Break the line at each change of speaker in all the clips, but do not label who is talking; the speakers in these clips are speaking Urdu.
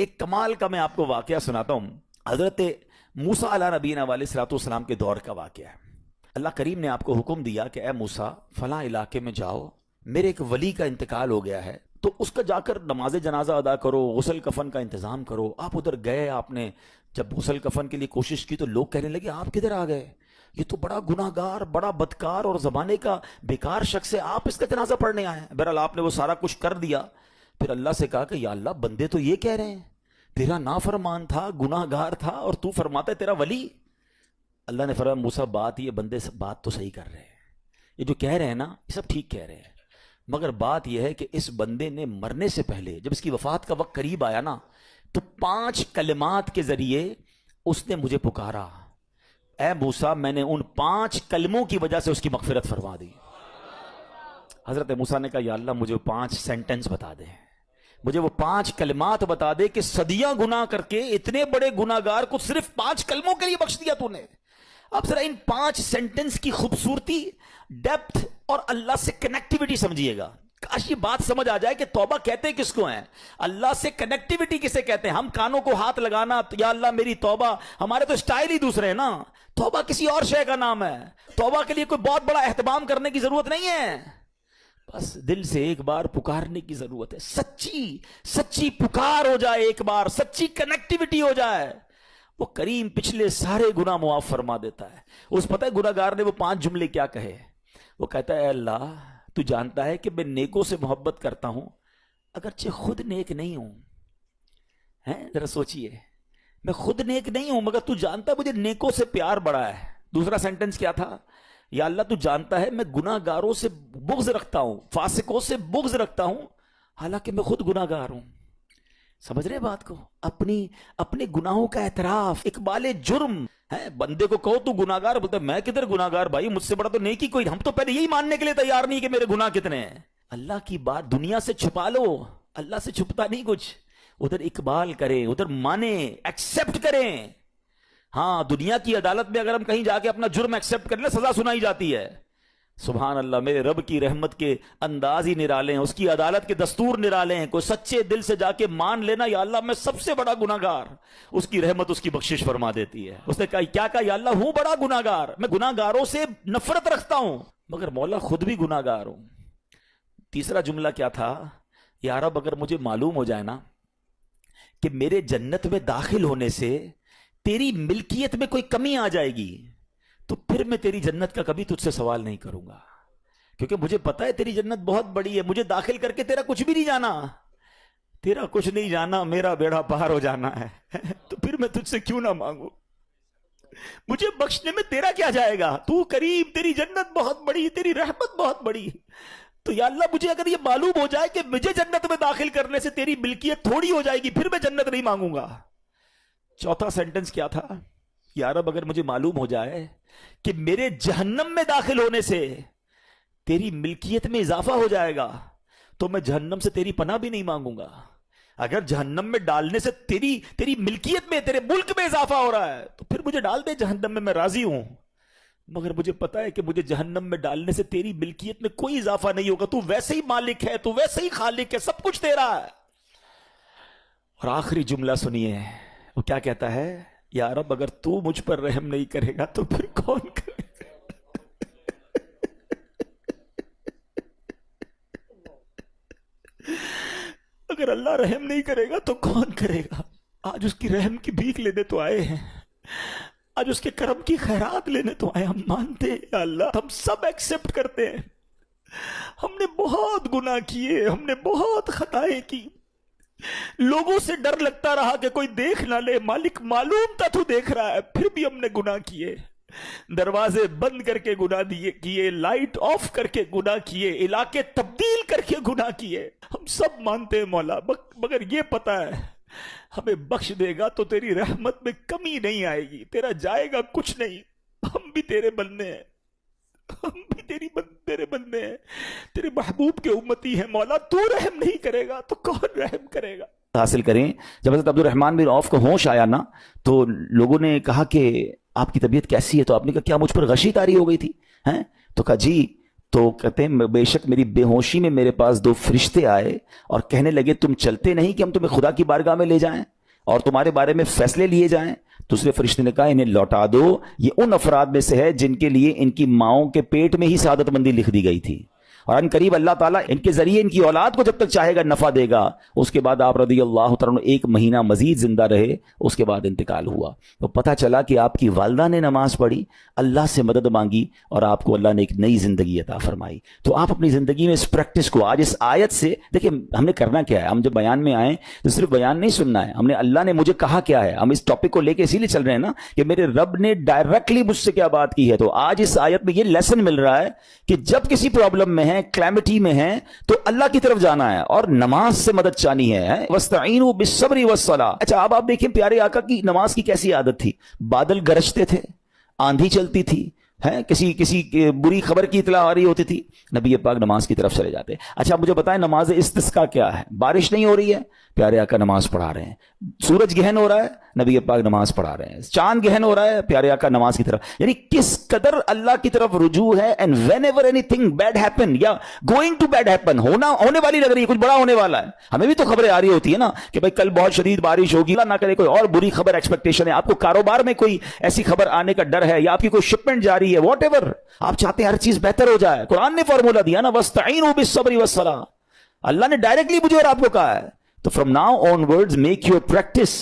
ایک کمال کا میں آپ کو واقعہ سناتا ہوں. حضرت موسیٰ علیہ نبینا علیہ الصلوۃ والسلام کے دور کا واقعہ ہے. اللہ کریم نے آپ کو حکم دیا کہ اے موسیٰ فلاں علاقے میں جاؤ, میرے ایک ولی کا انتقال ہو گیا ہے, تو اس کا جا کر نماز جنازہ ادا کرو, غسل کفن کا انتظام کرو. آپ ادھر گئے, آپ نے جب غسل کفن کے لیے کوشش کی تو لوگ کہنے لگے آپ کدھر آ گئے, یہ تو بڑا گناہ گار, بڑا بدکار اور زمانے کا بیکار شخص ہے, آپ اس کا جنازہ پڑھنے آئے ہیں. بہرحال آپ نے وہ سارا کچھ کر دیا. پھر اللہ سے کہا کہ یا اللہ بندے تو یہ کہہ رہے ہیں تیرا نافرمان تھا, گناہ گار تھا, اور تو فرماتا ہے تیرا ولی. اللہ نے فرمایا موسیٰ بات یہ بندے بات تو صحیح کر رہے ہیں, یہ جو کہہ رہے ہیں نا یہ سب ٹھیک کہہ رہے ہیں, مگر بات یہ ہے کہ اس بندے نے مرنے سے پہلے جب اس کی وفات کا وقت قریب آیا نا تو 5 کلمات کے ذریعے اس نے مجھے پکارا. اے موسیٰ میں نے ان 5 کلموں کی وجہ سے اس کی مغفرت فرما دی. حضرت موسیٰ نے کہا یا اللہ مجھے 5 سینٹنس بتا دے, مجھے وہ 5 کلمات بتا دے کہ صدیاں گناہ کر کے اتنے بڑے گناہ گار کو صرف 5 کلموں کے لیے بخش دیا تو نے. اب ذرا ان 5 سینٹنس کی خوبصورتی, ڈیپتھ اور اللہ سے کنیکٹیوٹی سمجھیے گا. کاش یہ بات سمجھ آ جائے کہ توبہ کہتے کس کو ہیں, اللہ سے کنیکٹیوٹی کسے کہتے ہیں. ہم کانوں کو ہاتھ لگانا یا اللہ میری توبہ, ہمارے تو سٹائل ہی دوسرے ہیں نا. توبہ کسی اور شے کا نام ہے. توبہ کے لیے کوئی بہت بڑا اہتمام کرنے کی ضرورت نہیں ہے, بس دل سے ایک بار پکارنے کی ضرورت ہے. سچی پکار ہو جائے, ایک بار سچی کنیکٹیوٹی ہو جائے, وہ کریم پچھلے سارے گناہ معاف فرما دیتا ہے. اس پتہ ہے گناہ گار نے وہ 5 جملے کیا کہے, وہ کہتا ہے اے اللہ تو جانتا ہے کہ میں نیکوں سے محبت کرتا ہوں اگرچہ خود نیک نہیں ہوں. ذرا سوچئے, میں خود نیک نہیں ہوں مگر تو جانتا ہے مجھے نیکوں سے پیار بڑا ہے. دوسرا سینٹنس کیا تھا, یا اللہ تو جانتا ہے میں گناہ گاروں سے بغض رکھتا ہوں, فاسقوں سے بغض رکھتا ہوں حالانکہ میں خود گناہ گار ہوں. سمجھ رہے بات کو, اپنے گناہوں کا اعتراف, اقبال جرم ہے. بندے کو کہو تو گناہ گار, بولتا ہے میں کدھر گناہ گار بھائی, مجھ سے بڑا تو نیکی کوئی. ہم تو پہلے یہی ماننے کے لیے تیار نہیں کہ میرے گناہ کتنے ہیں. اللہ کی بات دنیا سے چھپا لو, اللہ سے چھپتا نہیں کچھ. ادھر اقبال کریں, ادھر مانے, ایکسپٹ کریں. ہاں دنیا کی عدالت میں اگر ہم کہیں جا کے اپنا جرم ایکسپٹ کر لیں سزا سنائی جاتی ہے. سبحان اللہ, میرے رب کی رحمت کے انداز ہی نرالے ہیں, اس کی عدالت کے دستور نرالے ہیں. کوئی سچے دل سے جا کے مان لینا یا اللہ میں سب سے بڑا گناہ گار, اس کی رحمت اس کی بخشش فرما دیتی ہے. اس نے کہا کیا کہا, یا اللہ ہوں بڑا گناہ گار, میں گناہ گاروں سے نفرت رکھتا ہوں مگر مولا خود بھی گناہ گار ہوں. تیسرا جملہ کیا تھا, یا رب اگر مجھے معلوم ہو جائے نا کہ میرے جنت میں داخل ہونے سے تیری ملکیت میں کوئی کمی آ جائے گی تو پھر میں تیری جنت کا کبھی تجھ سے سوال نہیں کروں گا, کیونکہ مجھے پتا ہے تیری جنت بہت بڑی ہے. مجھے داخل کر کے تیرا کچھ بھی نہیں جانا, تیرا کچھ نہیں جانا, میرا بیڑا پار ہو جانا ہے. تو پھر میں تجھ سے کیوں نہ مانگوں, مجھے بخشنے میں تیرا کیا جائے گا, تو کریم, تیری جنت بہت بڑی, تیری رحمت بہت بڑی. تو یا اللہ مجھے اگر یہ معلوم ہو جائے کہ مجھے جنت میں داخل کرنے سے تیری ملکیت تھوڑی ہو جائے گی پھر میں جنت نہیں مانگوں گا. چوتھا سینٹنس کیا تھا, یا رب اگر مجھے معلوم ہو جائے کہ میرے جہنم میں داخل ہونے سے تیری ملکیت میں اضافہ ہو جائے گا تو میں جہنم سے تیری پناہ بھی نہیں مانگوں گا. اگر جہنم میں ڈالنے سے تیری ملکیت میں, تیرے ملک میں اضافہ ہو رہا ہے تو پھر مجھے ڈال دے جہنم میں راضی ہوں, مگر مجھے پتا ہے کہ مجھے جہنم میں ڈالنے سے تیری ملکیت میں کوئی اضافہ نہیں ہوگا. تو ویسے ہی مالک ہے, تو ویسے ہی خالق ہے, سب کچھ تیرا ہے. اور آخری جملہ سنیے, وہ کیا کہتا ہے, یا رب اگر تو مجھ پر رحم نہیں کرے گا تو پھر کون کرے گا. اگر اللہ رحم نہیں کرے گا تو کون کرے گا. آج اس کی رحم کی بھیک لینے تو آئے ہیں, آج اس کے کرم کی خیرات لینے تو آئے. ہم مانتے ہیں یا اللہ, ہم سب ایکسپٹ کرتے ہیں, ہم نے بہت گناہ کیے, ہم نے بہت خطائیں کی, لوگوں سے ڈر لگتا رہا کہ کوئی دیکھ نہ لے, مالک معلوم تھا تو دیکھ رہا ہے, پھر بھی ہم نے گناہ کیے. دروازے بند کر کے گناہ کیے, لائٹ آف کر کے گناہ کیے, علاقے تبدیل کر کے گناہ کیے. ہم سب مانتے ہیں مولا, مگر یہ پتا ہے ہمیں بخش دے گا تو تیری رحمت میں کمی نہیں آئے گی, تیرا جائے گا کچھ نہیں. ہم بھی تیرے بندے ہیں, ہم بھی تیرے بندے ہیں, تیرے محبوب کے امتی ہیں مولا. تو رحم نہیں کرے گا تو کون رحم کرے گا. حاصل کریں. جب حضرت عبدالرحمن بن عوف کو ہوش آیا نا تو لوگوں نے کہا کہ آپ کی طبیعت کیسی ہے, تو آپ نے کہا کیا مجھ پر غشی طاری ہو گئی تھی, تو کہا جی. تو کہتے ہیں بے شک میری بے ہوشی میں میرے پاس 2 فرشتے آئے اور کہنے لگے تم چلتے نہیں کہ ہم تمہیں خدا کی بارگاہ میں لے جائیں. اور تمہارے بارے میں فیصلے لیے جائیں. دوسرے فرشتے نے کہا انہیں لوٹا دو, یہ ان افراد میں سے ہے جن کے لیے ان کی ماؤں کے پیٹ میں ہی سعادت مندی لکھ دی گئی تھی, اور ان قریب اللہ تعالیٰ ان کے ذریعے ان کی اولاد کو جب تک چاہے گا نفع دے گا. اس کے بعد آپ رضی اللہ تعالیٰ عنہ 1 مہینہ مزید زندہ رہے, اس کے بعد انتقال ہوا. تو پتہ چلا کہ آپ کی والدہ نے نماز پڑھی, اللہ سے مدد مانگی, اور آپ کو اللہ نے ایک نئی زندگی عطا فرمائی. تو آپ اپنی زندگی میں اس پریکٹس کو آج اس آیت سے دیکھیں, ہم نے کرنا کیا ہے. ہم جب بیان میں آئیں تو صرف بیان نہیں سننا ہے, ہم نے اللہ نے مجھے کہا کیا ہے. ہم اس ٹاپک کو لے کے اسی لیے چل رہے ہیں نا کہ میرے رب نے ڈائریکٹلی مجھ سے کیا بات کی ہے. تو آج اس آیت میں یہ لیسن مل رہا ہے کہ جب کسی پرابلم میں ہے, کلیمٹی میں ہیں, تو اللہ کی طرف جانا ہے اور نماز سے مدد چاہنی ہے. وَاسْتَعِينُوا بِالصَّبْرِ وَالصَّلَاةِ. اچھا اب آپ دیکھیں پیارے آقا کی نماز کی کیسی عادت تھی. بادل گرجتے تھے, آندھی چلتی تھی, کسی بری خبر کی اطلاع آ رہی ہوتی تھی, نبی پاک نماز کی طرف چلے جاتے. اچھا مجھے بتائیں نماز استسقاء کیا ہے؟ بارش نہیں ہو رہی ہے, پیارے آقا نماز پڑھا رہے ہیں. سورج گہن ہو رہا ہے, نبی پاک نماز پڑھا رہے ہیں. چاند گہن ہو رہا ہے, پیارے آقا نماز کی طرف. یعنی کس قدر اللہ کی طرف رجوع ہے. And whenever anything bad happen یا گوئنگ ٹو بیڈ ہیپن, ہونے والی لگ رہی ہے, کچھ بڑا ہونے والا ہے. ہمیں بھی تو خبریں آ رہی ہوتی ہے نا کہ بھائی کل بہت شدید بارش ہوگی, اللہ نہ کرے کوئی اور بری خبر ایکسپیکٹیشن ہے. آپ کو کاروبار میں کوئی ایسی خبر آنے کا ڈر ہے, یا آپ کی کوئی شپمنٹ جاری ہے, واٹ ایور آپ چاہتے ہیں ہر چیز بہتر ہو جائے. قرآن نے فارمولا دیا نا, وَاسْتَعِينُوا بِالصَّبْرِ وَالصَّلَاةِ. اللہ نے ڈائریکٹلی مجھے اور آپ کو کہا ہے. تو from now on words make your practice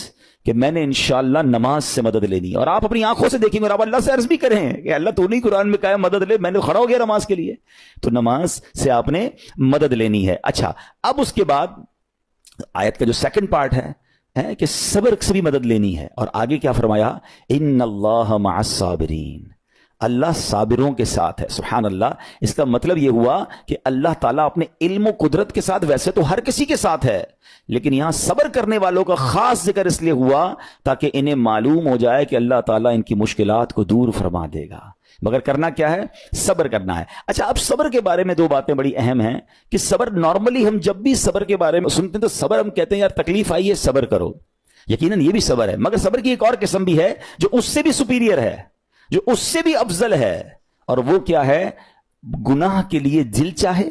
کہ میں نے انشاءاللہ نماز سے مدد لینی, اور آپ اپنی آنکھوں سے دیکھیں اور آپ اللہ سے عرض بھی کریں کہ اللہ تو نہیں قرآن میں کہا ہے مدد لے, میں نے کھڑا ہو گیا نماز کے لیے. تو نماز سے آپ نے مدد لینی ہے. اچھا اب اس کے بعد آیت کا جو سیکنڈ پارٹ ہے کہ صبر سے بھی مدد لینی ہے, اور آگے کیا فرمایا, ان اللہ مع الصابرین, اللہ صابروں کے ساتھ ہے. سبحان اللہ. اس کا مطلب یہ ہوا کہ اللہ تعالیٰ اپنے علم و قدرت کے ساتھ ویسے تو ہر کسی کے ساتھ ہے, لیکن یہاں صبر کرنے والوں کا خاص ذکر اس لیے ہوا تاکہ انہیں معلوم ہو جائے کہ اللہ تعالیٰ ان کی مشکلات کو دور فرما دے گا. مگر کرنا کیا ہے؟ صبر کرنا ہے. اچھا اب صبر کے بارے میں 2 باتیں بڑی اہم ہیں کہ صبر نارملی ہم جب بھی صبر کے بارے میں سنتے ہیں تو صبر ہم کہتے ہیں یار تکلیف آئی ہے صبر کرو, یقیناً یہ بھی صبر ہے, مگر صبر کی ایک اور قسم بھی ہے جو اس سے بھی سپیریئر ہے, جو اس سے بھی افضل ہے, اور وہ کیا ہے؟ گناہ کے لیے دل چاہے,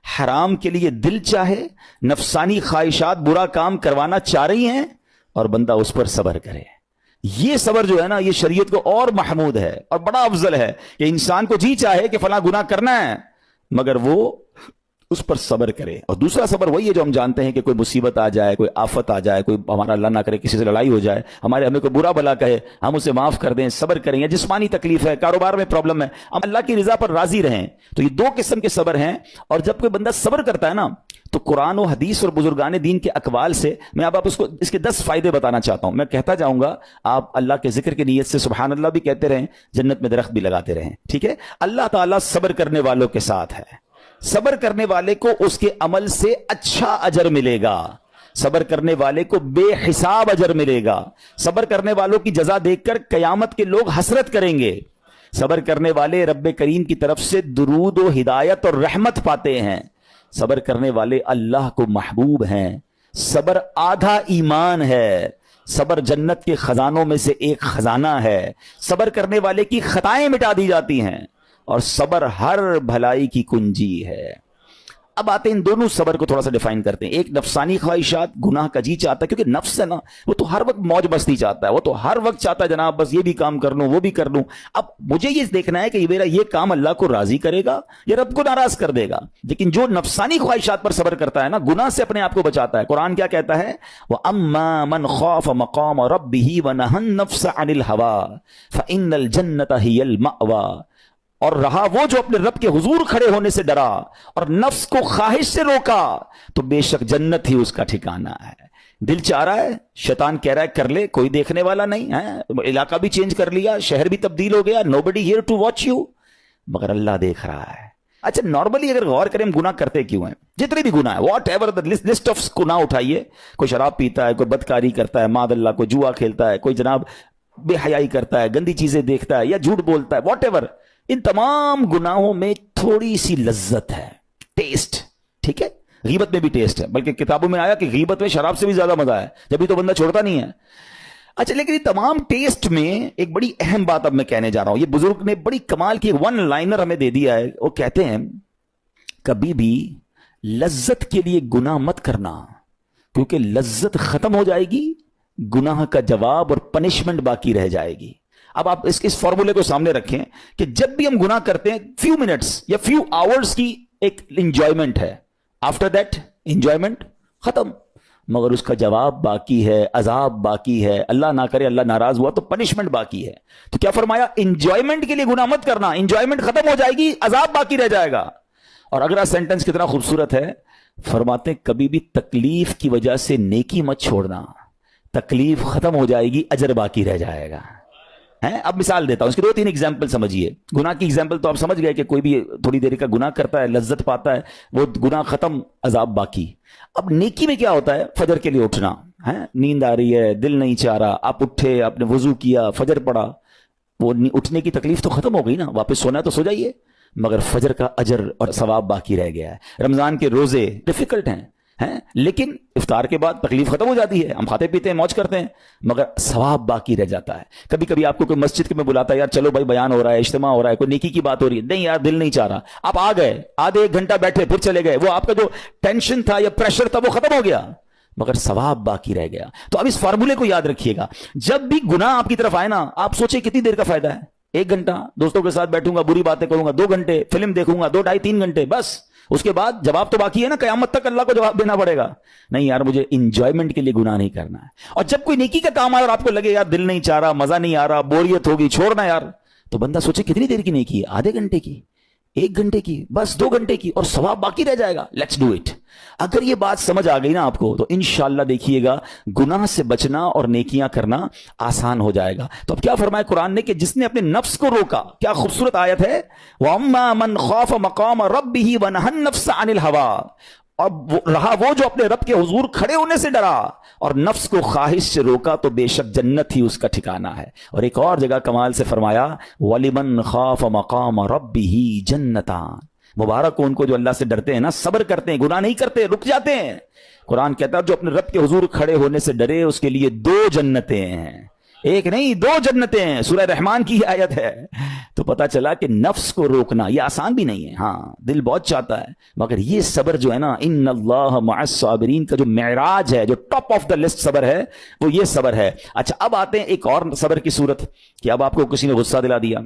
حرام کے لیے دل چاہے, نفسانی خواہشات برا کام کروانا چاہ رہی ہیں, اور بندہ اس پر صبر کرے. یہ صبر جو ہے نا یہ شریعت کو اور محمود ہے اور بڑا افضل ہے کہ انسان کو جی چاہے کہ فلاں گناہ کرنا ہے مگر وہ اس پر صبر کرے. اور دوسرا صبر وہی ہے جو ہم جانتے ہیں کہ کوئی مصیبت آ جائے, کوئی آفت آ جائے, کوئی ہمارا اللہ نہ کرے کسی سے لڑائی ہو جائے, ہمیں کوئی برا بلا کہے, ہم اسے معاف کر دیں, صبر کریں. یا جسمانی تکلیف ہے, کاروبار میں پرابلم ہے, ہم اللہ کی رضا پر راضی رہیں. تو یہ 2 قسم کے صبر ہیں. اور جب کوئی بندہ صبر کرتا ہے نا تو قرآن و حدیث اور بزرگان دین کے اقوال سے میں اب اس کو اس کے 10 فائدے بتانا چاہتا ہوں. میں کہتا جاؤں گا, آپ اللہ کے ذکر کی نیت سے سبحان اللہ بھی کہتے رہیں, جنت میں درخت بھی لگاتے رہیں. ٹھیک ہے. اللہ تعالیٰ صبر کرنے والوں کے ساتھ ہے. صبر کرنے والے کو اس کے عمل سے اچھا اجر ملے گا, صبر کرنے والے کو بے حساب اجر ملے گا, صبر کرنے والوں کی جزا دیکھ کر قیامت کے لوگ حسرت کریں گے. صبر کرنے والے رب کریم کی طرف سے درود و ہدایت اور رحمت پاتے ہیں. صبر کرنے والے اللہ کو محبوب ہیں. صبر آدھا ایمان ہے. صبر جنت کے خزانوں میں سے ایک خزانہ ہے. صبر کرنے والے کی خطائیں مٹا دی جاتی ہیں, اور صبر ہر بھلائی کی کنجی ہے. اب آتے ہیں ان دونوں صبر کو تھوڑا سا ڈیفائن کرتے ہیں. ایک نفسانی خواہشات, گناہ کا جی چاہتا ہے, کیونکہ نفس ہے نا وہ تو ہر وقت موج مستی چاہتا ہے, وہ تو ہر وقت چاہتا ہے جناب بس یہ بھی کام کر لوں وہ بھی کر لوں. اب مجھے یہ دیکھنا ہے کہ میرا یہ کام اللہ کو راضی کرے گا یا رب کو ناراض کر دے گا. لیکن جو نفسانی خواہشات پر صبر کرتا ہے نا, گناہ سے اپنے آپ کو بچاتا ہے, قرآن کیا کہتا ہے, وَأَمَّا مَنْ خَافَ مَقَامَ رَبِّهِ وَنَهَى النَّفْسَ عَنِ الْهَوَىٰ فَإِنَّ الْجَنَّةَ هِيَ الْمَأْوَىٰ. اور رہا وہ جو اپنے رب کے حضور کھڑے ہونے سے ڈرا اور نفس کو خواہش سے روکا تو بے شک جنت ہی اس کا ٹھکانہ ہے. دل چاہ رہا ہے, شیطان کہہ رہا ہے کر لے, کوئی دیکھنے والا نہیں ہے, علاقہ بھی چینج کر لیا, شہر بھی تبدیل ہو گیا, nobody here to watch you, مگر اللہ دیکھ رہا ہے. اچھا نارملی اگر غور کریں ہم گناہ کرتے کیوں ہیں؟ جتنے بھی گناہ ہیں, what ever the list of گناہ اٹھائیے, کوئی شراب پیتا ہے, کوئی بدکاری کرتا ہے, معاذ اللہ کوئی جوا کھیلتا ہے, کوئی جناب بے حیائی کرتا ہے, گندی چیزیں دیکھتا ہے یا جھوٹ بولتا ہے, واٹ ایور, ان تمام گناہوں میں تھوڑی سی لذت ہے, ٹیسٹ. ٹھیک ہے, غیبت میں بھی ٹیسٹ ہے, بلکہ کتابوں میں آیا کہ غیبت میں شراب سے بھی زیادہ مزہ ہے, جبھی تو بندہ چھوڑتا نہیں ہے. اچھا لیکن یہ تمام ٹیسٹ میں ایک بڑی اہم بات اب میں کہنے جا رہا ہوں. یہ بزرگ نے بڑی کمال کی 1 لائنر ہمیں دے دیا ہے. وہ کہتے ہیں کبھی بھی لذت کے لیے گناہ مت کرنا, کیونکہ لذت ختم ہو جائے گی, گناہ کا جواب اور پنشمنٹ باقی رہ جائے گی. اب آپ اس فارمولے کو سامنے رکھیں کہ جب بھی ہم گناہ کرتے ہیں فیو منٹس یا فیو آورز کی ایک انجوائمنٹ ہے, آفٹر دیٹ انجوائمنٹ ختم, مگر اس کا جواب باقی ہے, عذاب باقی ہے, اللہ نہ کرے اللہ ناراض ہوا تو پنشمنٹ باقی ہے. تو کیا فرمایا, انجوائمنٹ کے لیے گناہ مت کرنا, انجوائمنٹ ختم ہو جائے گی, عذاب باقی رہ جائے گا. اور اگلا سینٹنس کتنا خوبصورت ہے, فرماتے کبھی بھی تکلیف کی وجہ سے نیکی مت چھوڑنا, تکلیف ختم ہو جائے گی, اجر باقی رہ جائے گا. اب مثال دیتا ہوں, اس کی 2-3 ایگزامپل سمجھیے. گناہ کی ایگزامپل تو آپ سمجھ گئے کہ کوئی بھی تھوڑی دیر کا گناہ کرتا ہے, لذت پاتا ہے, وہ گناہ ختم, عذاب باقی. اب نیکی میں کیا ہوتا ہے, فجر کے لیے اٹھنا, نیند آ رہی ہے, دل نہیں چاہ رہا, آپ اٹھے, آپ نے وضو کیا, فجر پڑا, وہ اٹھنے کی تکلیف تو ختم ہو گئی نا, واپس سونا ہے تو سو جائیے, مگر فجر کا اجر اور ثواب باقی رہ گیا ہے. رمضان کے روزے ڈیفیکلٹ ہیں, لیکن افطار کے بعد تکلیف ختم ہو جاتی ہے, ہم کھاتے پیتے ہیں, موج کرتے ہیں, مگر ثواب باقی رہ جاتا ہے. کبھی کبھی آپ کو کوئی مسجد میں بلاتا ہے, یار چلو بھائی بیان ہو رہا ہے, اجتماع ہو رہا ہے, کوئی نیکی کی بات ہو رہی ہے, نہیں یار دل نہیں چاہ رہا, آپ آ گئے, آدھے 1 گھنٹہ بیٹھے, پھر چلے گئے, وہ آپ کا جو ٹینشن تھا یا پریشر تھا وہ ختم ہو گیا, مگر ثواب باقی رہ گیا. تو اب اس فارمولے کو یاد رکھیے گا, جب بھی گناہ آپ کی طرف آئے نا, آپ سوچیں کتنی دیر کا فائدہ ہے, 1 گھنٹہ دوستوں کے ساتھ بیٹھوں گا, بری باتیں کروں گا, 2 گھنٹے فلم دیکھوں گا, 2 ڈھائی 3 گھنٹے, بس اس کے بعد جواب تو باقی ہے نا, قیامت تک اللہ کو جواب دینا پڑے گا. نہیں یار مجھے انجوائمنٹ کے لیے گناہ نہیں کرنا ہے. اور جب کوئی نیکی کا کام آئے اور آپ کو لگے یار دل نہیں چاہ رہا, مزہ نہیں آ رہا, بوریت ہوگی, چھوڑنا یار, تو بندہ سوچے کتنی دیر کی نیکی ہے, آدھے گھنٹے کی, 1 گھنٹے کی, بس 2 گھنٹے کی, اور ثواب باقی رہ جائے گا. Let's do it. اگر یہ بات سمجھ آ گئی نا آپ کو, تو انشاءاللہ دیکھیے گا گناہ سے بچنا اور نیکیاں کرنا آسان ہو جائے گا. تو اب کیا فرمایا قرآن نے کہ جس نے اپنے نفس کو روکا, کیا خوبصورت آیت ہے, وَأَمَّا مَنْ خَافَ مَقَامَ رَبِّهِ وَنَهَى النَّفْسَ عَنِ الْهَوَىٰ, اور رہا وہ جو اپنے رب کے حضور کھڑے ہونے سے ڈرا اور نفس کو خواہش سے روکا, تو بے شک جنت ہی اس کا ٹھکانہ ہے. اور ایک اور جگہ کمال سے فرمایا, وَلِمَنْ خَافَ مَقَامَ رَبِّهِ جَنَّتَانِ, مبارک ہو ان کو جو اللہ سے ڈرتے ہیں نا, صبر کرتے ہیں, گناہ نہیں کرتے, رک جاتے ہیں. قرآن کہتا ہے جو اپنے رب کے حضور کھڑے ہونے سے ڈرے اس کے لیے 2 جنتیں ہیں, 1 نہیں 2 جنتیں ہیں. سورہ رحمان کی آیت ہے. تو پتا چلا کہ نفس کو روکنا یہ آسان بھی نہیں ہے, ہاں دل بہت چاہتا ہے, مگر یہ صبر جو ہے نا, ان اللہ مع الصابرین کا جو معراج ہے, جو ٹاپ آف دا لسٹ صبر ہے, وہ یہ صبر ہے. اچھا اب آتے ہیں ایک اور صبر کی صورت, کہ اب آپ کو کسی نے غصہ دلا دیا,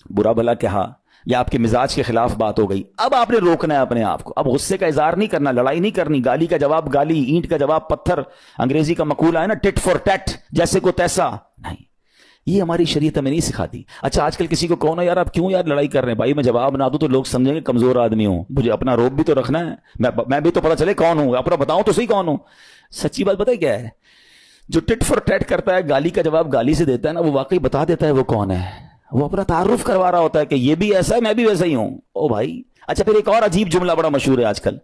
برا بھلا کہا, یا آپ کے مزاج کے خلاف بات ہو گئی, اب آپ نے روکنا ہے اپنے آپ کو. اب غصے کا اظہار نہیں کرنا, لڑائی نہیں کرنی, گالی کا جواب گالی, اینٹ کا جواب پتھر, انگریزی کا مقولہ ہے نا ٹٹ فور ٹیٹ, جیسے کو تیسا نہیں, یہ ہماری شریعت ہمیں نہیں سکھاتی. اچھا آج کل کسی کو کہو نا یار آپ کیوں یار لڑائی کر رہے ہیں, بھائی میں جواب نہ دوں تو لوگ سمجھیں گے کمزور آدمی ہوں, مجھے اپنا روب بھی تو رکھنا ہے, میں بھی تو پتا چلے کون ہوں, اپنا بتاؤں تو صحیح کون ہوں. سچی بات پتہ ہے کیا ہے, جو ٹٹ فور ٹیٹ کرتا ہے, گالی کا جواب گالی سے دیتا ہے نا, وہ واقعی بتا دیتا ہے وہ کون ہے, وہ اپنا تعارف کروا رہا ہوتا ہے کہ یہ بھی ایسا ہے, میں بھی ویسا ہی ہوں. او بھائی. اچھا پھر ایک اور عجیب جملہ بڑا مشہور ہے آج کل,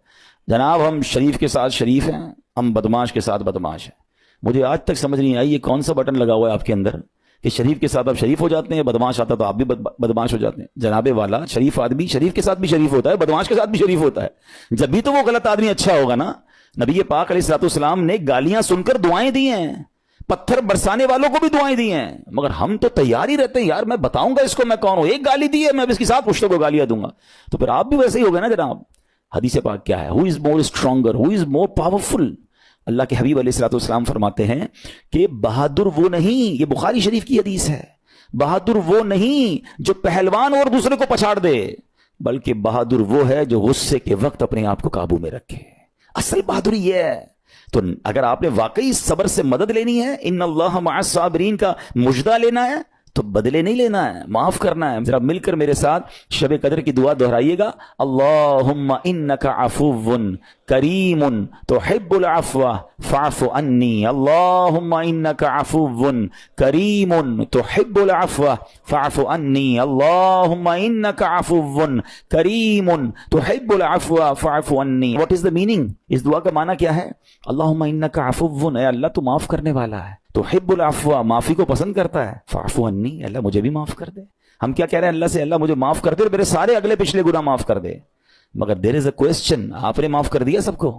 جناب ہم شریف کے ساتھ شریف ہیں, ہم بدماش کے ساتھ بدماش ہیں. مجھے آج تک سمجھ نہیں آئی یہ کون سا بٹن لگا ہوا ہے آپ کے اندر کہ شریف کے ساتھ آپ شریف ہو جاتے ہیں, بدماش آتا تو آپ بھی بدماش ہو جاتے ہیں. جناب والا, شریف آدمی شریف کے ساتھ بھی شریف ہوتا ہے, بدماش کے ساتھ بھی شریف ہوتا ہے. جب بھی تو وہ غلط آدمی اچھا ہوگا نا. نبی پاک علیہ الصلوۃ والسلام نے گالیاں سن کر دعائیں دی ہیں, پتھر برسانے والوں کو بھی دعائیں دی ہیں, مگر ہم تو تیار ہی رہتے ہیں یار میں بتاؤں گا اس کو میں کون ہوں, 1 گالی دی ہے میں اس کے ساتھ پشتوں کو گالیاں دوں گا. تو پھر آپ بھی ویسے ہی ہو گئے نا جناب. حدیث پاک کیا ہے, ہو از مور اسٹرانگر, ہو از مور پاورفل. اللہ کے حبیب علیہ الصلوۃ والسلام فرماتے ہیں کہ بہادر وہ نہیں, یہ بخاری شریف کی حدیث ہے, بہادر وہ نہیں جو پہلوان اور دوسرے کو پچھاڑ دے, بلکہ بہادر وہ ہے جو غصے کے وقت اپنے آپ کو قابو میں رکھے. اصل بہادری یہ ہے. تو اگر آپ نے واقعی صبر سے مدد لینی ہے, ان اللہ مع الصابرین کا مجدہ لینا ہے, تو بدلے نہیں لینا ہے, معاف کرنا ہے. ذرا مل کر میرے ساتھ شب قدر کی دعا دہرائیے گا, اللہم انک عفو کریم تحب العفو فاعف عنی, اللہم انک عفو کریم تحب العفو فاعف عنی, اللہم انک عفو کریم تحب العفو فاعف عنی. What is the meaning؟ اس دعا کا معنی کیا ہے؟ اللہم انک عفو, اے اللہ تو معاف کرنے والا ہے, تحب العفو, معافی کو پسند کرتا ہے, فاعف عنی, اللہ مجھے بھی معاف کر دے. ہم کیا کہہ رہے ہیں اللہ سے, اللہ مجھے معاف کر دے اور میرے سارے اگلے پچھلے گناہ معاف کر دے. مگر دیر از اے کوسچن, آپ نے معاف کر دیا سب کو؟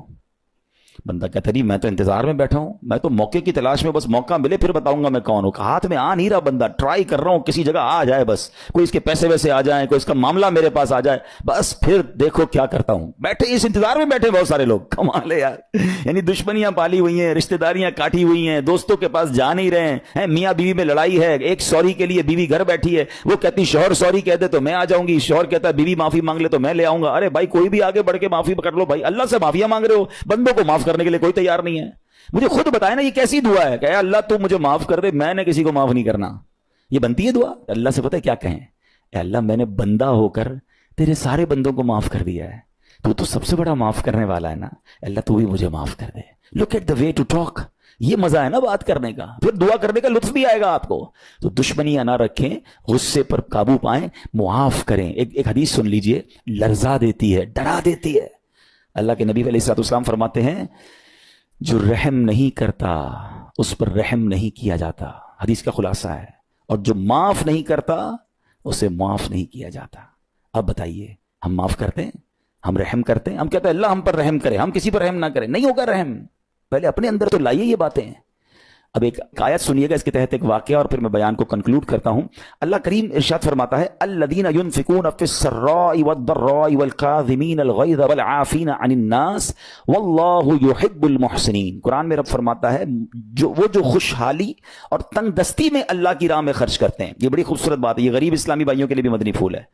بندہ کہتا نہیں میں تو انتظار میں بیٹھا ہوں, میں تو موقع کی تلاش میں, بس موقع ملے پھر بتاؤں گا میں کون ہوں. ہاتھ میں آ نہیں رہا بندہ, ٹرائی کر رہا ہوں کسی جگہ آ جائے, بس کوئی اس کے پیسے ویسے آ جائیں, کوئی اس کا معاملہ میرے پاس آ جائے, بس پھر دیکھو کیا کرتا ہوں. بیٹھے اس انتظار میں بیٹھے بہت سارے لوگ, کمال ہے یار. یعنی دشمنیاں پالی ہوئی ہیں, رشتہ داریاں کاٹی ہوئی ہیں, دوستوں کے پاس جا نہیں رہے ہیں, میاں بیوی میں لڑائی ہے, ایک سوری کے لیے بیوی گھر بیٹھی ہے, وہ کہتی شوہر سوری کہہ دے تو میں آ جاؤں گی, شوہر کہتا ہے بیوی معافی مانگ لے تو میں لے آؤں گا. ارے بھائی کوئی بھی آگے بڑھ کے معافی کر لو بھائی, اللہ سے معافیاں مانگ رہے ہو, بندوں کو معاف کرنے کے لیے کوئی تیار نہیں ہے. مجھے خود بتائے نا یہ کیسی دعا ہے کہ اے اللہ تو مجھے معاف کر دے, میں نے کسی کو معاف نہیں کرنا. یہ بنتی ہے دعا؟ اللہ سے پتہ ہے کیا کہیں, اے اللہ میں نے بندہ ہو کر تیرے سارے بندوں کو معاف کر دیا ہے, تو سب سے بڑا معاف کرنے والا ہے نا, اللہ تو بھی مجھے معاف کر دے. Look at the way to talk, یہ مزہ ہے نا بات کرنے کا, پھر دعا کرنے کا لطف بھی آئے گا آپ کو. تو دشمنیاں نہ رکھیں, غصے پر قابو پائیں, معاف کریں. ایک حدیث سن لیجئے, لرزا دیتی ہے, ڈرا دیتی ہے. اللہ کے نبی علیہ الصلوۃ والسلام فرماتے ہیں جو رحم نہیں کرتا اس پر رحم نہیں کیا جاتا. حدیث کا خلاصہ ہے. اور جو معاف نہیں کرتا اسے معاف نہیں کیا جاتا. اب بتائیے, ہم معاف کرتے ہیں, ہم رحم کرتے ہیں, ہم کہتے ہیں اللہ ہم پر رحم کرے, ہم کسی پر رحم نہ کریں. نہیں ہوگا رحم, پہلے اپنے اندر تو لائیے یہ باتیں. اب ایک آیت سنیے گا اس کے تحت ایک واقعہ, اور پھر میں بیان کو کنکلوڈ کرتا ہوں. اللہ کریم ارشاد فرماتا ہے الذین ينفقون فی السراء والضراء والکاظمین الغیظ والعافین عن الناس واللہ یحب المحسنین. قرآن میں رب فرماتا ہے وہ جو خوشحالی اور تنگ دستی میں اللہ کی راہ میں خرچ کرتے ہیں. یہ بڑی خوبصورت بات ہے, یہ غریب اسلامی بھائیوں کے لیے بھی مدنی پھول ہے.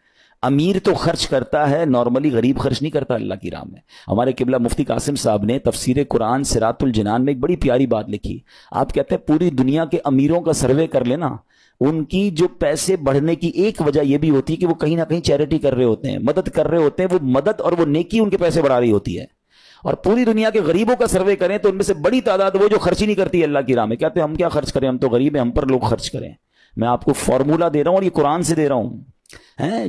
امیر تو خرچ کرتا ہے نارملی, غریب خرچ نہیں کرتا اللہ کی راہ میں. ہمارے قبلہ مفتی قاسم صاحب نے تفسیر قرآن صراط الجنان میں ایک بڑی پیاری بات لکھی. آپ کہتے ہیں پوری دنیا کے امیروں کا سروے کر لینا, ان کی جو پیسے بڑھنے کی ایک وجہ یہ بھی ہوتی ہے کہ وہ کہیں نہ کہیں چیریٹی کر رہے ہوتے ہیں, مدد کر رہے ہوتے ہیں. وہ مدد اور وہ نیکی ان کے پیسے بڑھا رہی ہوتی ہے. اور پوری دنیا کے غریبوں کا سروے کریں تو ان میں سے بڑی تعداد وہ جو خرچ ہی نہیں کرتی اللہ کی راہ میں. کہتے ہیں ہم کیا خرچ کریں, ہم تو غریب ہیں, ہم پر لوگ خرچ کریں. میں آپ کو فارمولہ دے رہا ہوں اور یہ قرآن سے دے رہا ہوں.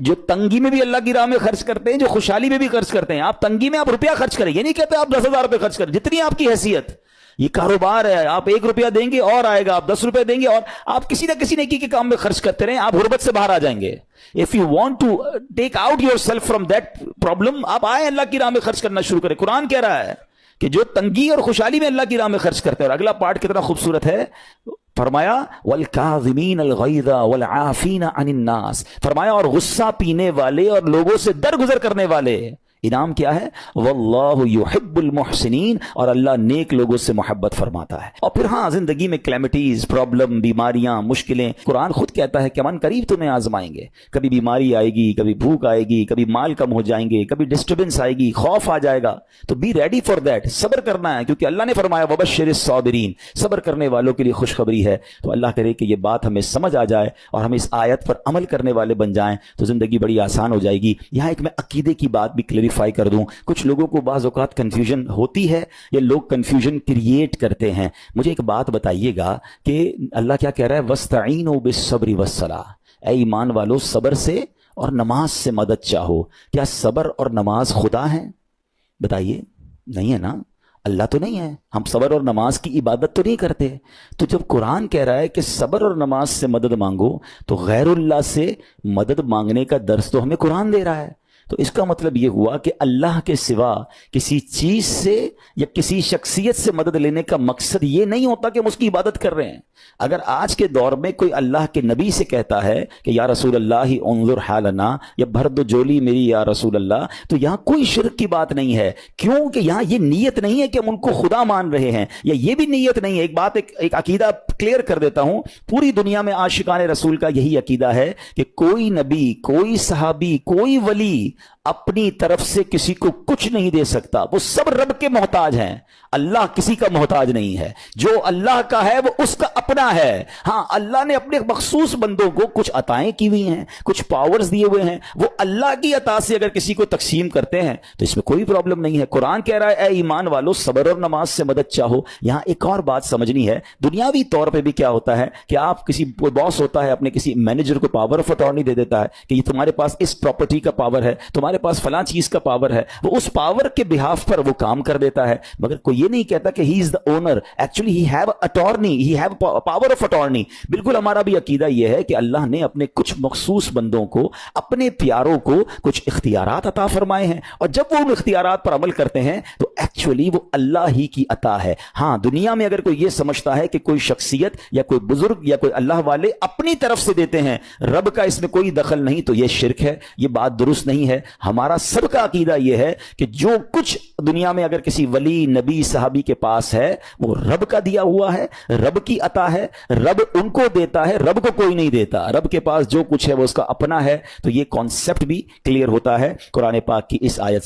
جو تنگی میں بھی اللہ کی راہ میں خرچ کرتے ہیں, جو خوشحالی میں بھی خرچ کرتے ہیں. آپ تنگی میں آپ روپیہ خرچ کریں, یہ نہیں کہتے آپ 10,000 روپے خرچ کریں, جتنی آپ کی حیثیت. یہ کاروبار ہے, آپ 1 روپیہ دیں گے اور آئے گا, آپ 10 روپے دیں گے اور آپ کسی نہ کسی نیکی کے کام میں خرچ کرتے رہیں, آپ غربت سے باہر آ جائیں گے. If you want to take out yourself from that problem, آپ آئیں اللہ کی راہ میں خرچ کرنا شروع کریں. قرآن کہہ رہا ہے کہ جو تنگی اور خوشحالی میں اللہ کی راہ میں خرچ کرتے ہیں. اور اگلا پارٹ کتنا خوبصورت ہے, فرمایا والکاظمین الغیظ والعافین عن الناس, فرمایا اور غصہ پینے والے اور لوگوں سے درگزر کرنے والے. انعام کیا ہے, واللہ یحب المحسنین, اور اللہ نیک لوگوں سے محبت فرماتا ہے. اور پھر ہاں زندگی میں کلیمٹیز, پرابلم, بیماریاں, مشکلیں, قرآن خود کہتا ہے کہ من قریب تمہیں آزمائیں گے. کبھی بیماری آئے گی, کبھی بھوک آئے گی, کبھی مال کم ہو جائیں گے, کبھی ڈسٹربنس آئے گی, خوف آ جائے گا. تو بی ریڈی فار دیٹ, صبر کرنا ہے, کیونکہ اللہ نے فرمایا وبشر الصابرین, صبر کرنے والوں کے لیے خوشخبری ہے. تو اللہ کرے کہ یہ بات ہمیں سمجھ آ جائے اور ہم اس آیت پر عمل کرنے والے بن جائیں تو زندگی بڑی آسان ہو جائے گی. یہاں ایک میں عقیدے کی بات بھی کلیریفائی کر دوں. کچھ لوگوں کو بعض اوقات کنفیوژن ہوتی ہے یا لوگ کنفیوژن کریٹ کرتے ہیں. مجھے ایک بات بتائیے گا کہ اللہ کیا کہہ رہا ہے, وَاسْتَعِينُوا بِالصَّبْرِ وَالصَّلَاةِ, اے ایمان والو صبر سے اور نماز سے مدد چاہو. کیا صبر اور نماز خدا ہیں؟ بتائیے, نہیں ہے نا, اللہ تو نہیں ہے. ہم صبر اور نماز کی عبادت تو نہیں کرتے. تو جب قرآن کہہ رہا ہے کہ صبر اور نماز سے مدد مانگو, تو غیر اللہ سے مدد مانگنے کا درس تو ہمیں قرآن دے رہا ہے. تو اس کا مطلب یہ ہوا کہ اللہ کے سوا کسی چیز سے یا کسی شخصیت سے مدد لینے کا مقصد یہ نہیں ہوتا کہ ہم اس کی عبادت کر رہے ہیں. اگر آج کے دور میں کوئی اللہ کے نبی سے کہتا ہے کہ یا رسول اللہ انظر حالنا, یا بھر دو جولی میری یا رسول اللہ, تو یہاں کوئی شرک کی بات نہیں ہے. کیوں کہ یہاں یہ نیت نہیں ہے کہ ہم ان کو خدا مان رہے ہیں, یا یہ بھی نیت نہیں ہے. ایک بات, ایک عقیدہ کلیئر کر دیتا ہوں. پوری دنیا میں عاشقان رسول کا یہی عقیدہ ہے کہ کوئی نبی, کوئی صحابی, کوئی ولی اپنی طرف سے کسی کو کچھ نہیں دے سکتا. وہ سب رب کے محتاج ہیں, اللہ کسی کا محتاج نہیں ہے. جو اللہ کا ہے وہ اس کا اپنا ہے. ہاں اللہ نے اپنے مخصوص بندوں کو کچھ عطائیں کی ہوئی ہیں, کچھ پاورز دیے ہوئے ہیں, وہ اللہ کی عطا سے اگر کسی کو تقسیم کرتے ہیں تو اس میں کوئی پرابلم نہیں ہے. قرآن کہہ رہا ہے اے ایمان والو صبر اور نماز سے مدد چاہو. یہاں ایک اور بات سمجھنی ہے. دنیاوی طور پہ بھی کیا ہوتا ہے کہ آپ کسی باس ہوتا ہے, اپنے کسی مینیجر کو پاور آف اٹارنی دے دیتا ہے کہ یہ تمہارے پاس اس پراپرٹی کا پاور ہے, تمہارے پاس فلاں چیز کا پاور ہے. وہ اس پاور کے بہاف پر وہ کام کر دیتا ہے, مگر کوئی یہ نہیں کہتا کہ he is the owner. Actually he have attorney, he have power of attorney. بالکل ہمارا بھی عقیدہ یہ ہے کہ اللہ نے اپنے کچھ مخصوص بندوں کو, اپنے پیاروں کو کچھ اختیارات عطا فرمائے ہیں, اور جب وہ ان اختیارات پر عمل کرتے ہیں تو ایکچولی وہ اللہ ہی کی عطا ہے. ہاں دنیا میں اگر کوئی یہ سمجھتا ہے کہ کوئی شخصیت یا کوئی بزرگ یا کوئی اللہ والے اپنی طرف سے دیتے ہیں, رب کا اس میں کوئی دخل نہیں, تو یہ شرک ہے, یہ بات درست نہیں ہے. ہمارا سب کا عقیدہ یہ ہے کہ جو کچھ دنیا میں اگر کسی ولی نبی صحابی کے پاس ہے وہ رب کا دیا ہوا ہے, رب کی عطا ہے, رب ان کو دیتا ہے, رب کو کوئی نہیں دیتا. رب کے پاس جو کچھ ہے وہ اس کا اپنا ہے. تو یہ کانسیپٹ بھی کلیئر ہوتا ہے قرآن پاک کی اس آیت سے.